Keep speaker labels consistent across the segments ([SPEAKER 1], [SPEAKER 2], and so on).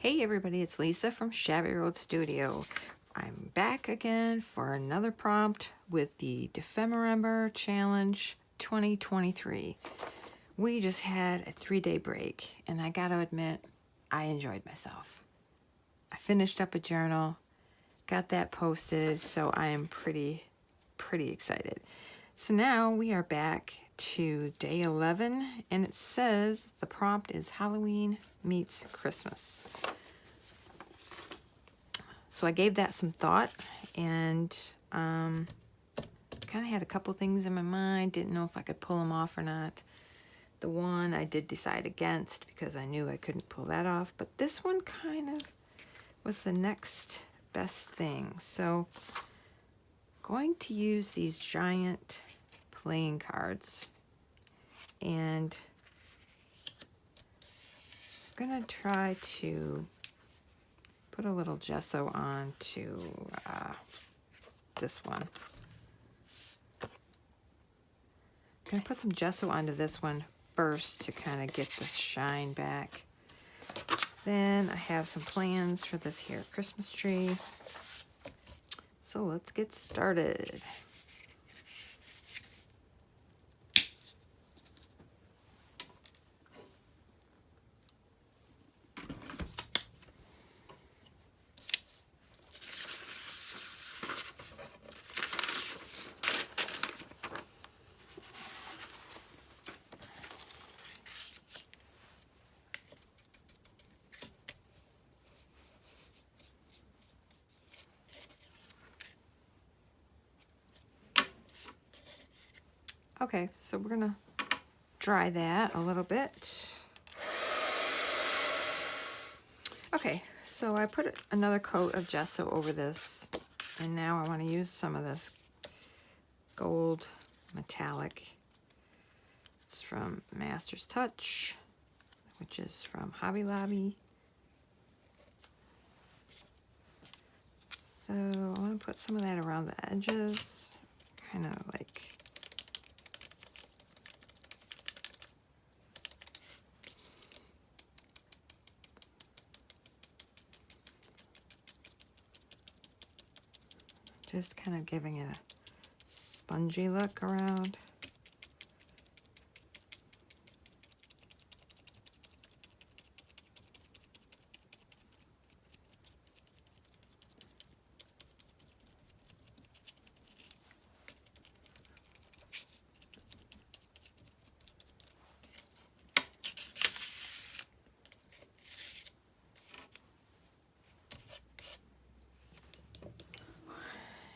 [SPEAKER 1] Hey everybody, it's Lisa from Shabby Road Studio. I'm back again for another prompt with the Defemember Challenge 2023. We just had a 3-day break and I gotta admit, I enjoyed myself. I finished up a journal, got that posted, so I am pretty excited. So now we are back to day 11 and it says the prompt is Halloween meets Christmas. So I gave that some thought and kind of had a couple things in my mind. Didn't know if I could pull them off or not. The one I did decide against because I knew I couldn't pull that off. But this one kind of was the next best thing. So going to use these giant playing cards. And I'm going to try to put a little gesso on to this one. I'm going to put some gesso onto this one first to kind of get the shine back. Then I have some plans for this here Christmas tree. So let's get started. Okay, so we're gonna dry that a little bit. Okay, so I put another coat of gesso over this, and now I want to use some of this gold metallic. It's from Master's Touch, which is from Hobby Lobby. So I want to put some of that around the edges, kind of like just kind of giving it a spongy look around.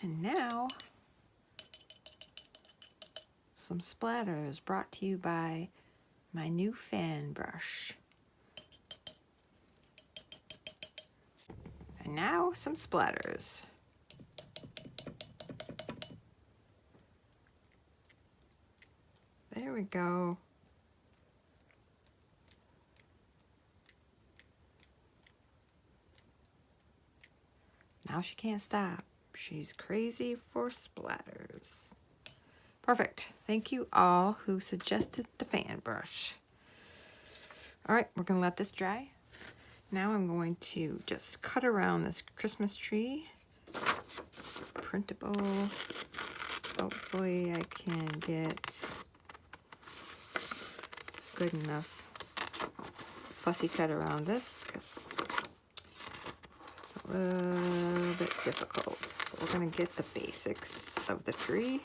[SPEAKER 1] And now, some splatters brought to you by my new fan brush. And now, some splatters. There we go. Now she can't stop. She's crazy for splatters. Perfect. Thank you all who suggested the fan brush. All right, we're going to let this dry. Now I'm going to just cut around this Christmas tree. Printable. Hopefully I can get good enough fussy cut around this because it's a little bit difficult. But we're going to get the basics of the tree.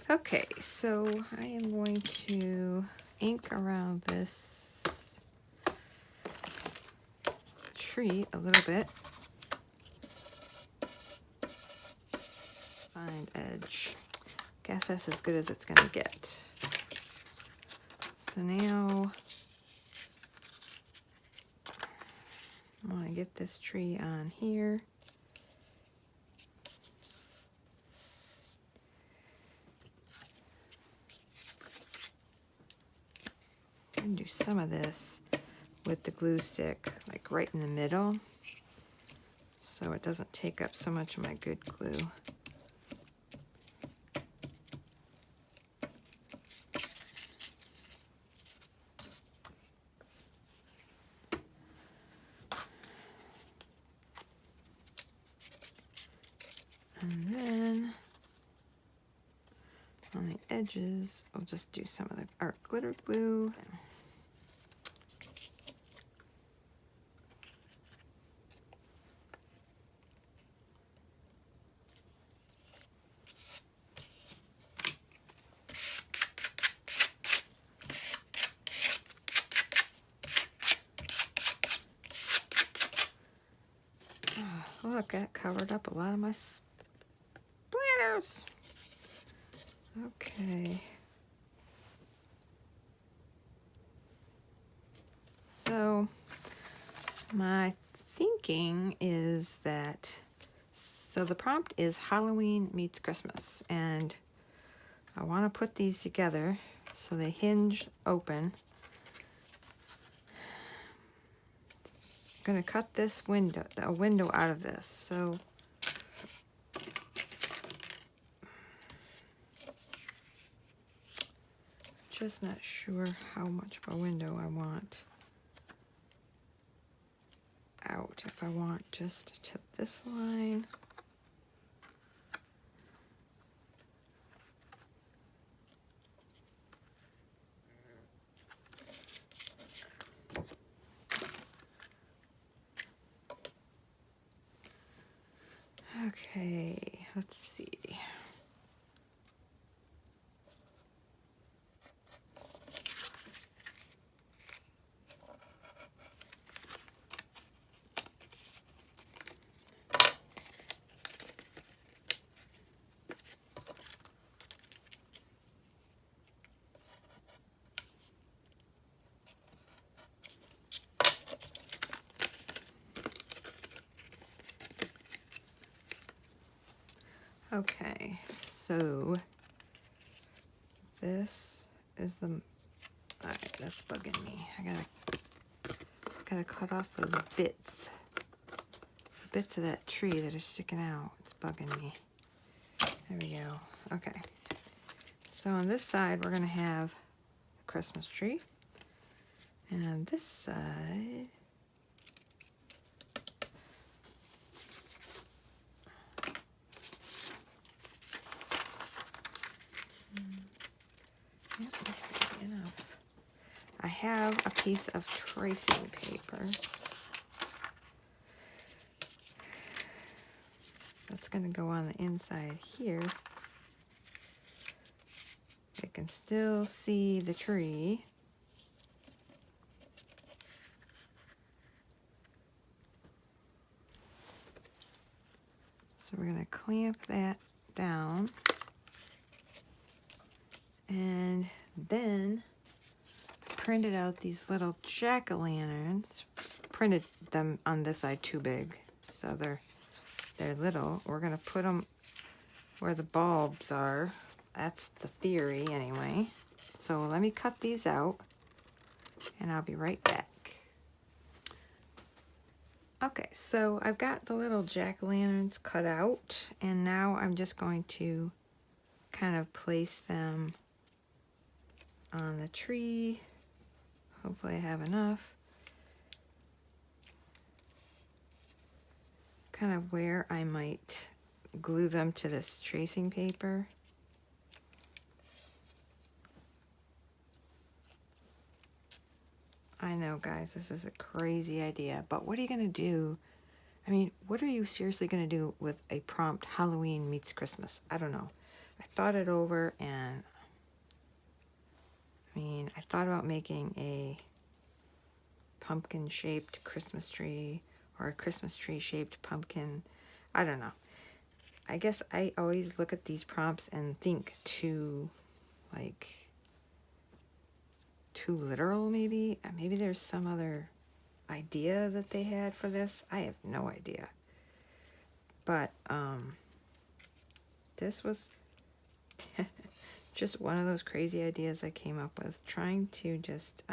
[SPEAKER 1] Okay, so I am going to ink around this tree a little bit. Fine edge. Guess that's as good as it's gonna get. So now I want to get this tree on here. And do some of this with the glue stick, like right in the middle, so it doesn't take up so much of my good glue. edges, I'll just do some of the art glitter glue. Look, that covered up a lot of my splatters. Okay. So, my thinking is that, so the prompt is Halloween meets Christmas, and I want to put these together so they hinge open. Going to cut this window, a window out of this. So just not sure how much of a window I want out. If I want just to this line. Okay, let's see. Okay, so this is the, alright, that's bugging me. I gotta cut off those bits of that tree that are sticking out. It's bugging me. There we go. Okay, so on this side we're gonna have a Christmas tree, and on this side yeah, that's gonna be enough. I have a piece of tracing paper that's going to go on the inside here. I can still see the tree. So we're going to clamp that down. And then printed out these little jack-o'-lanterns. Printed them on this side too big, so they're little. We're gonna put them where the bulbs are. That's the theory anyway. So let me cut these out and I'll be right back. Okay, so I've got the little jack-o'-lanterns cut out, and now I'm just going to kind of place them on the tree. Hopefully I have enough. Kind of where I might glue them to this tracing paper. I know, guys, this is a crazy idea, but what are you going to do? I mean, what are you seriously going to do with a prompt Halloween meets Christmas? I don't know. I thought it over, and I mean, I thought about making a pumpkin-shaped Christmas tree or a Christmas tree-shaped pumpkin. I don't know. I guess I always look at these prompts and think too literal, maybe. Maybe there's some other idea that they had for this. I have no idea. But this was just one of those crazy ideas I came up with, trying to just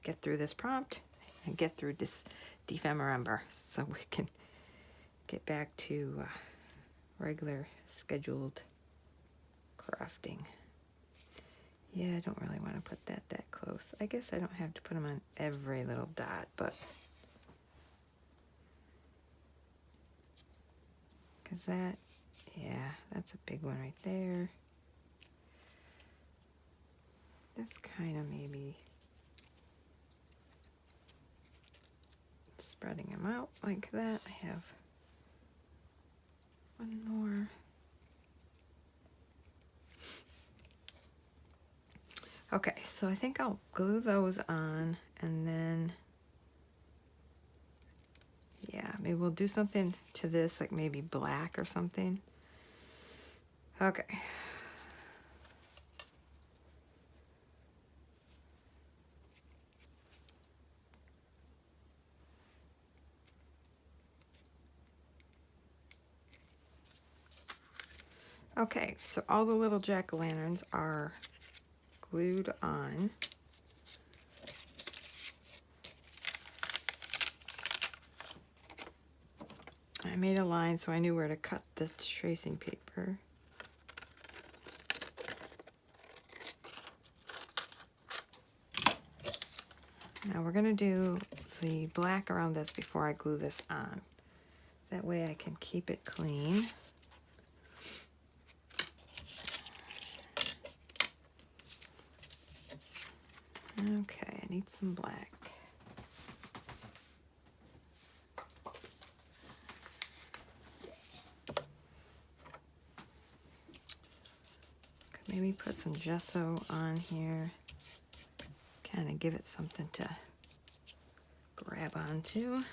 [SPEAKER 1] get through this prompt and get through this Defemember so we can get back to regular scheduled crafting. Yeah, I don't really want to put that close. I guess I don't have to put them on every little dot, but because that, yeah, that's a big one right there. This kind of maybe spreading them out like that. I have one more. Okay, so I think I'll glue those on, and then, yeah, maybe we'll do something to this, like maybe black or something. Okay. Okay, so all the little jack-o'-lanterns are glued on. I made a line so I knew where to cut the tracing paper. Now we're gonna do the black around this before I glue this on. That way I can keep it clean. Okay, I need some black. Could maybe put some gesso on here. Kind of give it something to grab onto.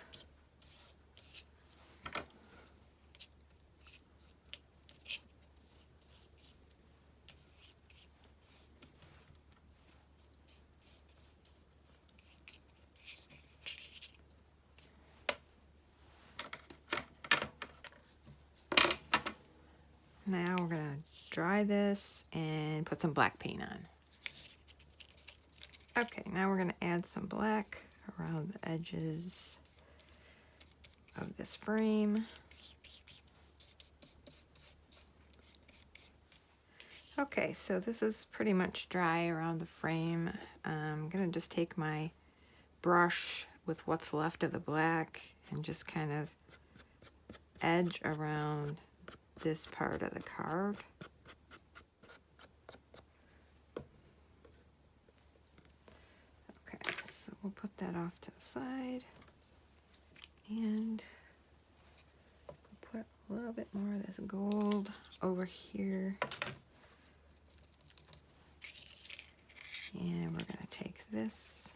[SPEAKER 1] Now we're gonna dry this and put some black paint on. Okay, now we're gonna add some black around the edges of this frame. Okay, so this is pretty much dry around the frame. I'm gonna just take my brush with what's left of the black and just kind of edge around this part of the card. Okay, so we'll put that off to the side, and we'll put a little bit more of this gold over here. And we're gonna take this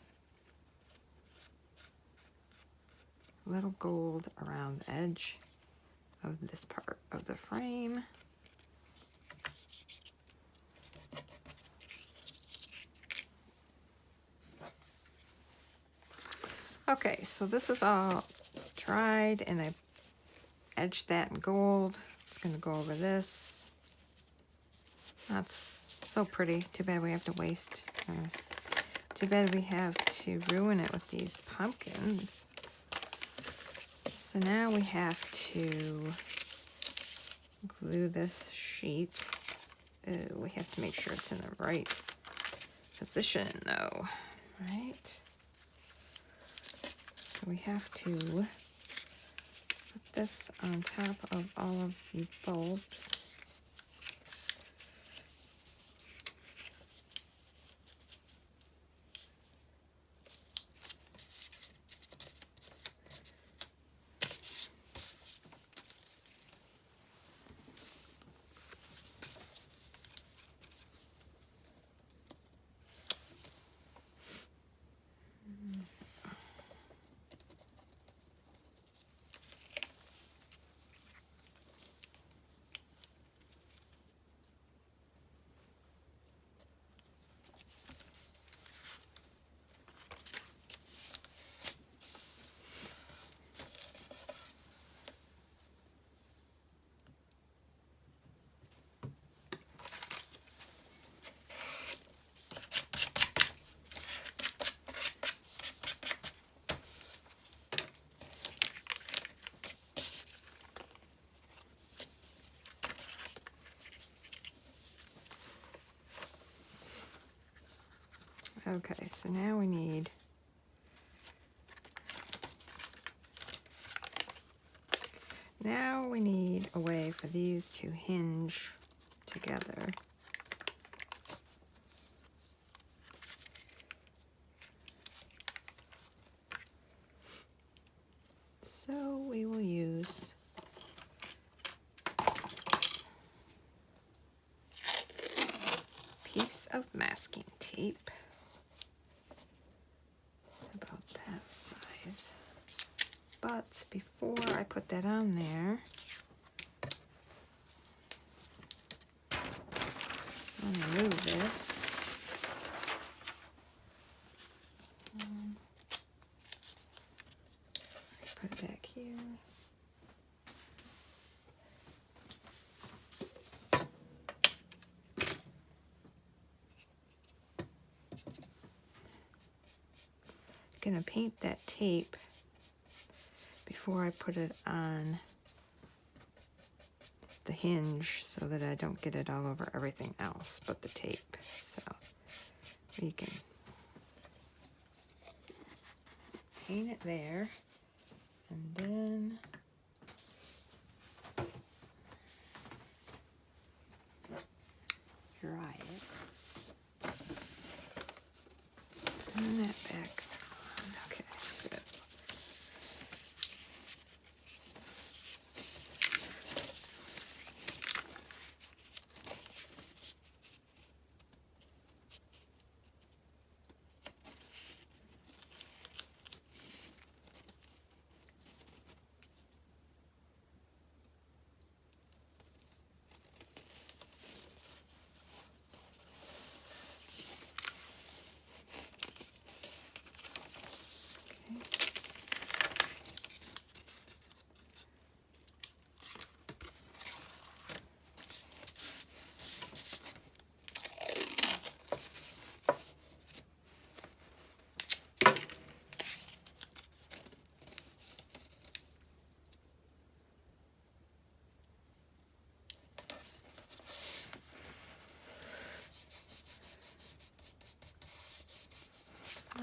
[SPEAKER 1] little gold around the edge of this part of the frame. Okay, so this is all dried, and I edged that in gold. It's gonna go over this. That's so pretty. Too bad we have to waste. Too bad we have to ruin it with these pumpkins. So now we have to glue this sheet. We have to make sure it's in the right position though, right? So we have to put this on top of all of the bulbs. Okay, so now we need a way for these to hinge together. of masking tape. About that size. But before I put that on there, I'm going to move this. Put it back here. I'm going to paint that tape before I put it on the hinge so that I don't get it all over everything else but the tape. So we can paint it there and then dry it. Turn that back on. Okay, so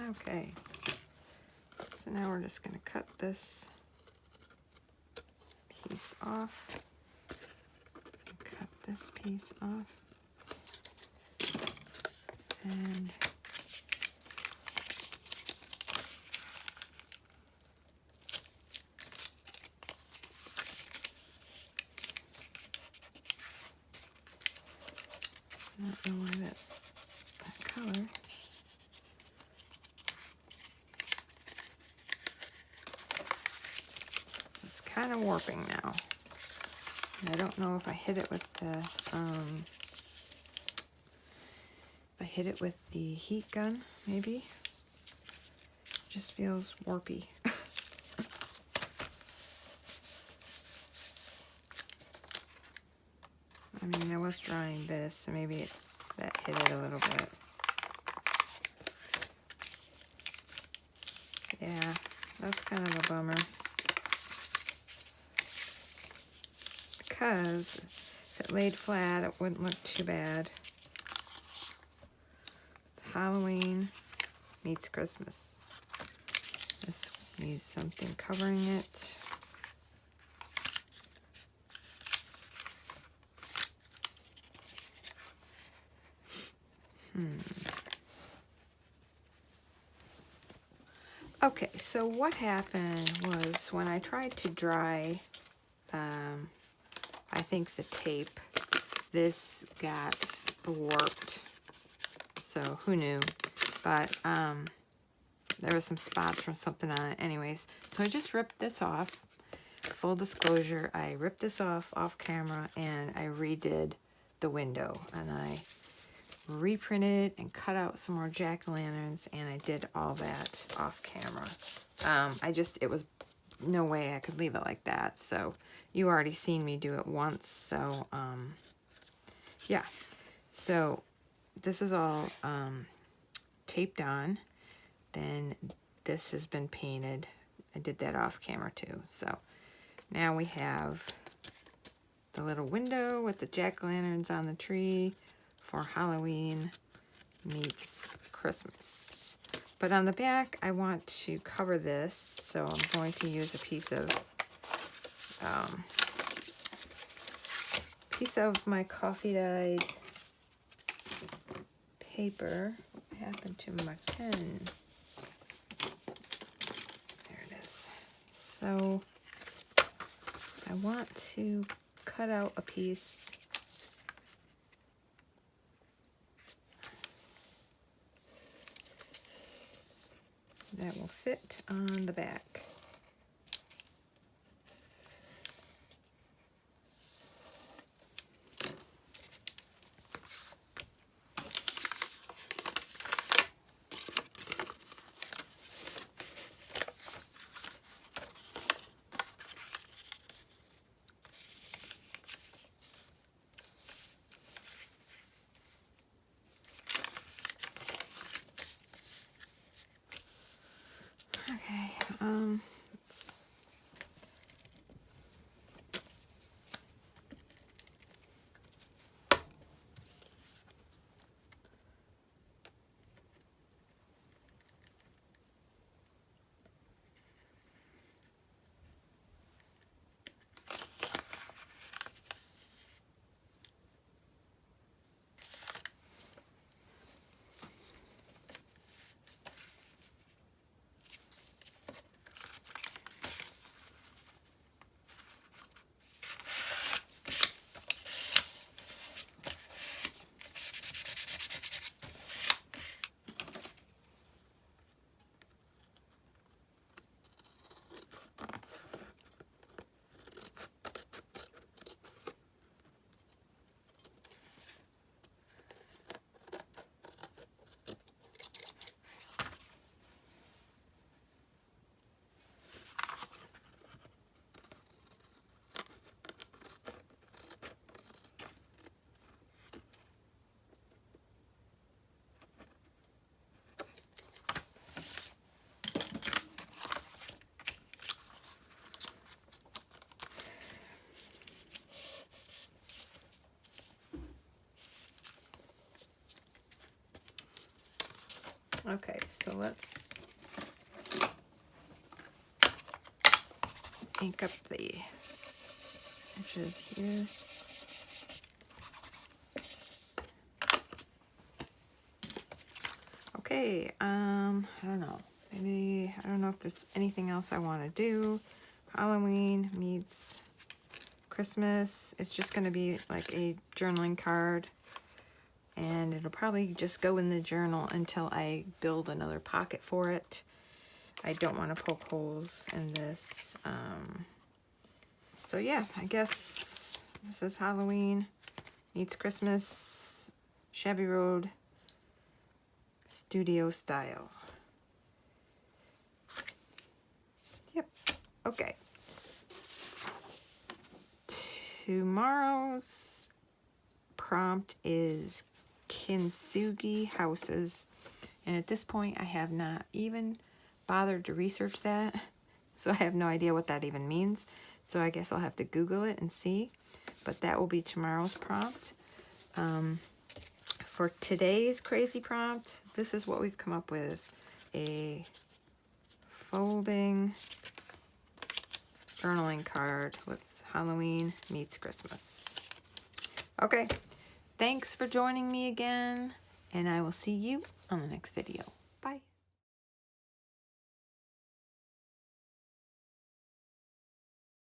[SPEAKER 1] okay, so now we're just going to cut this piece off, cut this piece off, and I don't know why that color. It's kind of warping now. And I don't know if I hit it with the heat gun, maybe. Just feels warpy. I mean, I was drying this, so maybe that hit it a little bit. Yeah, that's kind of a bummer. Because if it laid flat, it wouldn't look too bad. Halloween meets Christmas. This needs something covering it. Okay, so what happened was when I tried to dry, I think the tape, this got warped. So who knew? But there was some spots from something on it anyways. So I just ripped this off. Full disclosure, I ripped this off camera and I redid the window. And I reprinted and cut out some more jack-o'-lanterns and I did all that off camera. It was no way I could leave it like that. So you already seen me do it once. So yeah. So this is all taped on. Then this has been painted. I did that off camera too. So now we have the little window with the jack-o'-lanterns on the tree for Halloween meets Christmas. But on the back, I want to cover this, so I'm going to use a piece of my coffee dyed paper. What happened to my pen? There it is. So I want to cut out a piece that will fit on the back. Okay, okay, so let's ink up the edges here. Okay, I don't know. Maybe, I don't know if there's anything else I want to do. Halloween meets Christmas. It's just going to be like a journaling card. And it'll probably just go in the journal until I build another pocket for it. I don't want to poke holes in this. So yeah, I guess this is Halloween meets Christmas, Shabby Road Studio style. Yep, okay. Tomorrow's prompt is Kintsugi houses, and at this point I have not even bothered to research that, so I have no idea what that even means, so I guess I'll have to Google it and see, but that will be tomorrow's prompt. For today's crazy prompt, this is what we've come up with: a folding journaling card with Halloween meets Christmas. Okay, thanks for joining me again, and I will see you on the next video. Bye.